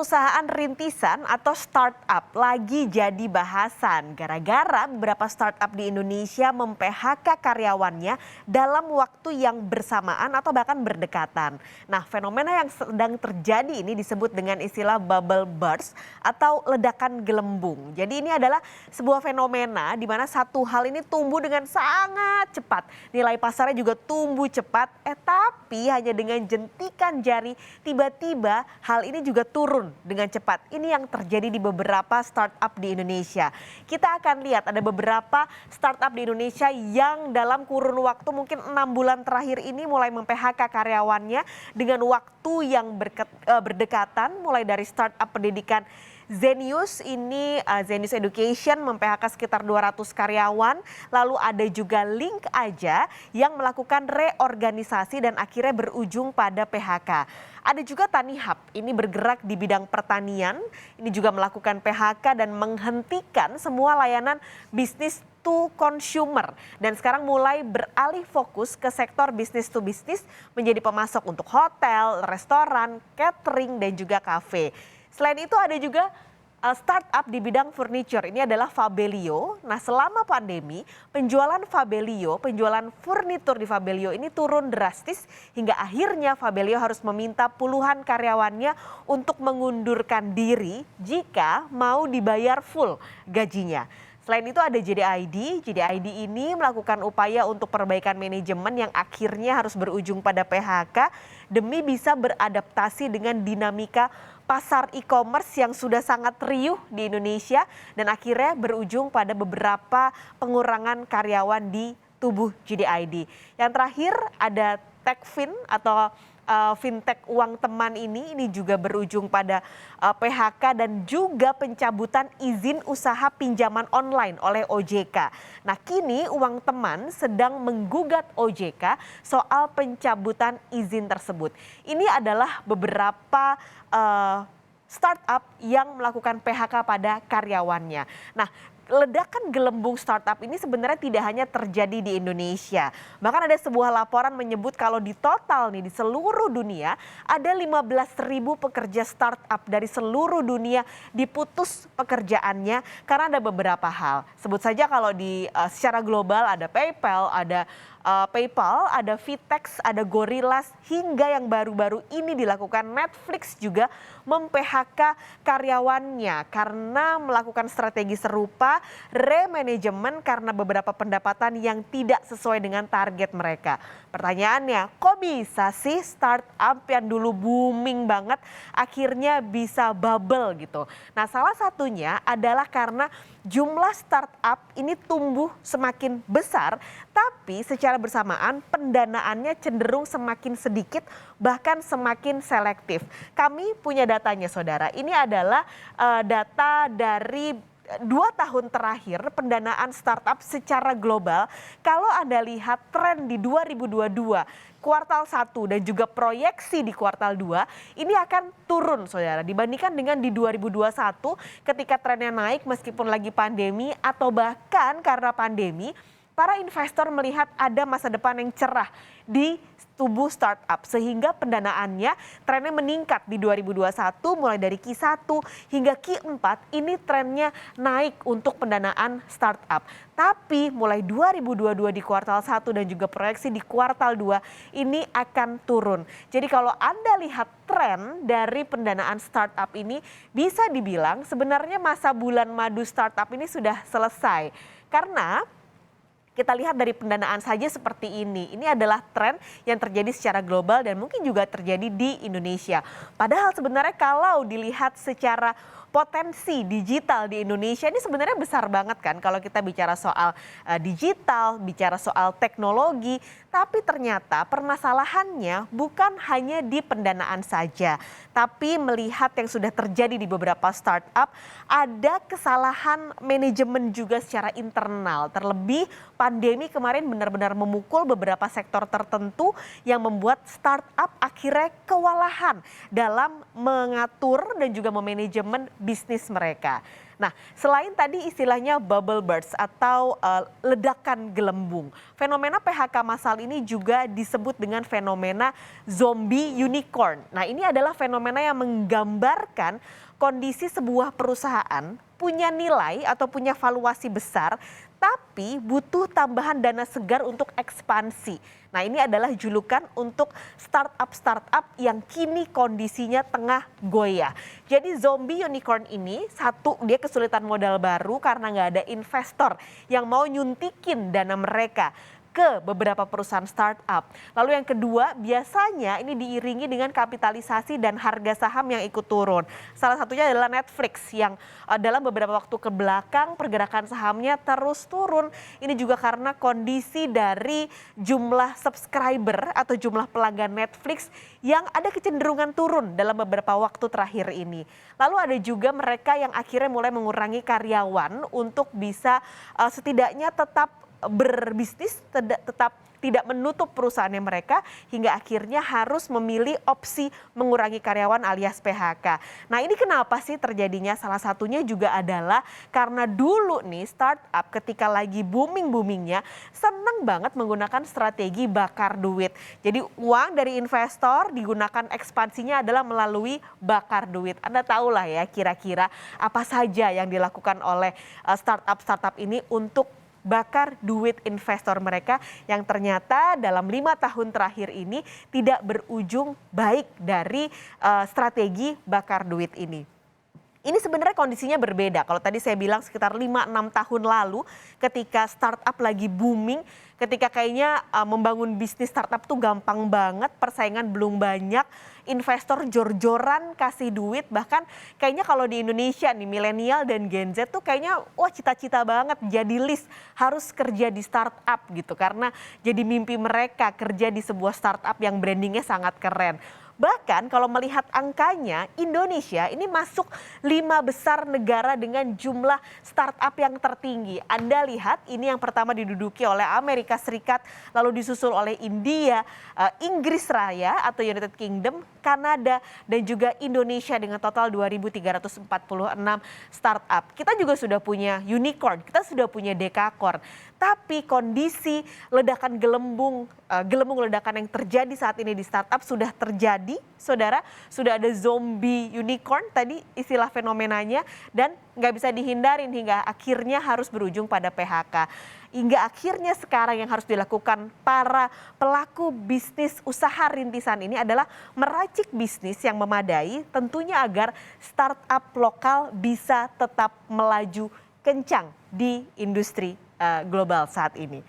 Perusahaan rintisan atau startup lagi jadi bahasan gara-gara beberapa startup di Indonesia mem-PHK karyawannya dalam waktu yang bersamaan atau bahkan berdekatan. Nah, fenomena yang sedang terjadi ini disebut dengan istilah bubble burst atau ledakan gelembung. Jadi ini adalah sebuah fenomena di mana satu hal ini tumbuh dengan sangat cepat. Nilai pasarnya juga tumbuh cepat, tapi hanya dengan jentikan jari tiba-tiba hal ini juga turun dengan cepat. Ini yang terjadi di beberapa startup di Indonesia. Kita akan lihat ada beberapa startup di Indonesia yang dalam kurun waktu mungkin 6 bulan terakhir ini mulai mem-PHK karyawannya dengan waktu yang berdekatan, mulai dari startup pendidikan Zenius ini, Zenius Education mem-PHK sekitar 200 karyawan. Lalu ada juga Link Aja yang melakukan reorganisasi dan akhirnya berujung pada PHK. Ada juga Tanihub, ini bergerak di bidang pertanian, ini juga melakukan PHK dan menghentikan semua layanan bisnis to consumer. Dan sekarang mulai beralih fokus ke sektor bisnis to bisnis menjadi pemasok untuk hotel, restoran, catering, dan juga kafe. Selain itu ada juga startup di bidang furniture, ini adalah Fabelio. Nah, selama pandemi penjualan Fabelio, penjualan furnitur di Fabelio ini turun drastis hingga akhirnya Fabelio harus meminta puluhan karyawannya untuk mengundurkan diri jika mau dibayar full gajinya. Selain itu ada JDID. JDID ini melakukan upaya untuk perbaikan manajemen yang akhirnya harus berujung pada PHK demi bisa beradaptasi dengan dinamika pasar e-commerce yang sudah sangat riuh di Indonesia dan akhirnya berujung pada beberapa pengurangan karyawan di tubuh JDID. Yang terakhir ada Techfin atau fintech uang teman ini juga berujung pada PHK dan juga pencabutan izin usaha pinjaman online oleh OJK. Nah, kini uang teman sedang menggugat OJK soal pencabutan izin tersebut. Ini adalah beberapa startup yang melakukan PHK pada karyawannya. Nah, ledakan gelembung startup ini sebenarnya tidak hanya terjadi di Indonesia. Bahkan ada sebuah laporan menyebut kalau di total nih di seluruh dunia ada 15.000 pekerja startup dari seluruh dunia diputus pekerjaannya karena ada beberapa hal. Sebut saja kalau di secara global ada PayPal, ada ada Vtex, ada Gorillas, hingga yang baru-baru ini dilakukan Netflix juga mem-PHK karyawannya karena melakukan strategi serupa, remanajemen karena beberapa pendapatan yang tidak sesuai dengan target mereka. Pertanyaannya, kok bisa sih startup yang dulu booming banget akhirnya bisa bubble gitu? Nah, salah satunya adalah karena jumlah startup ini tumbuh semakin besar, tapi secara bersamaan pendanaannya cenderung semakin sedikit, bahkan semakin selektif. Kami punya datanya, saudara. Ini adalah data dari 2 tahun terakhir pendanaan startup secara global. Kalau Anda lihat tren di 2022, kuartal 1 dan juga proyeksi di kuartal 2 ini akan turun, saudara, dibandingkan dengan di 2021 ketika trennya naik meskipun lagi pandemi atau bahkan karena pandemi. Para investor melihat ada masa depan yang cerah di tubuh startup sehingga pendanaannya trennya meningkat di 2021 mulai dari Q1 hingga Q4 ini trennya naik untuk pendanaan startup. Tapi mulai 2022 di kuartal 1 dan juga proyeksi di kuartal 2 ini akan turun. Jadi kalau Anda lihat tren dari pendanaan startup ini bisa dibilang sebenarnya masa bulan madu startup ini sudah selesai. Karena kita lihat dari pendanaan saja seperti ini. Ini adalah tren yang terjadi secara global dan mungkin juga terjadi di Indonesia. Padahal sebenarnya kalau dilihat secara potensi digital di Indonesia ini sebenarnya besar banget kan kalau kita bicara soal digital, bicara soal teknologi. Tapi ternyata permasalahannya bukan hanya di pendanaan saja. Tapi melihat yang sudah terjadi di beberapa startup, ada kesalahan manajemen juga secara internal. Terlebih pandemi kemarin benar-benar memukul beberapa sektor tertentu yang membuat startup akhirnya kewalahan dalam mengatur dan juga memanajemen bisnis mereka. Nah, selain tadi istilahnya bubble burst atau ledakan gelembung, fenomena PHK massal ini juga disebut dengan fenomena zombie unicorn. Nah, ini adalah fenomena yang menggambarkan kondisi sebuah perusahaan punya nilai atau punya valuasi besar, tapi butuh tambahan dana segar untuk ekspansi. Nah, ini adalah julukan untuk startup-startup yang kini kondisinya tengah goyah. Jadi zombie unicorn ini, satu, dia kesulitan modal baru karena nggak ada investor yang mau nyuntikin dana mereka ke beberapa perusahaan startup. Lalu yang kedua, biasanya ini diiringi dengan kapitalisasi dan harga saham yang ikut turun. Salah satunya adalah Netflix yang dalam beberapa waktu ke belakang pergerakan sahamnya terus turun. Ini juga karena kondisi dari jumlah subscriber atau jumlah pelanggan Netflix yang ada kecenderungan turun dalam beberapa waktu terakhir ini. Lalu ada juga mereka yang akhirnya mulai mengurangi karyawan untuk bisa setidaknya tetap berbisnis, tetap tidak menutup perusahaannya mereka hingga akhirnya harus memilih opsi mengurangi karyawan alias PHK. Nah, ini kenapa sih terjadinya? Salah satunya juga adalah karena dulu nih startup ketika lagi booming-boomingnya seneng banget menggunakan strategi bakar duit. Jadi uang dari investor digunakan ekspansinya adalah melalui bakar duit. Anda tahulah ya kira-kira apa saja yang dilakukan oleh startup-startup ini untuk bakar duit investor mereka yang ternyata dalam 5 tahun terakhir ini tidak berujung baik dari strategi bakar duit ini. Ini sebenarnya kondisinya berbeda. Kalau tadi saya bilang sekitar 5-6 tahun lalu ketika startup lagi booming, ketika kayaknya membangun bisnis startup tuh gampang banget, persaingan belum banyak, investor jor-joran kasih duit, bahkan kayaknya kalau di Indonesia nih milenial dan Gen Z tuh kayaknya wah cita-cita banget jadi list harus kerja di startup gitu karena jadi mimpi mereka kerja di sebuah startup yang brandingnya sangat keren. Bahkan kalau melihat angkanya, Indonesia ini masuk 5 besar negara dengan jumlah startup yang tertinggi. Anda lihat ini yang pertama diduduki oleh Amerika Serikat, lalu disusul oleh India, Inggris Raya atau United Kingdom, Kanada, dan juga Indonesia dengan total 2.346 startup. Kita juga sudah punya unicorn, kita sudah punya dekakorn. Tapi kondisi ledakan gelembung ledakan yang terjadi saat ini di startup sudah terjadi, saudara. Sudah ada zombie unicorn tadi istilah fenomenanya dan nggak bisa dihindarin hingga akhirnya harus berujung pada PHK. Hingga akhirnya sekarang yang harus dilakukan para pelaku bisnis usaha rintisan ini adalah meracik bisnis yang memadai tentunya agar startup lokal bisa tetap melaju kencang di industri global saat ini.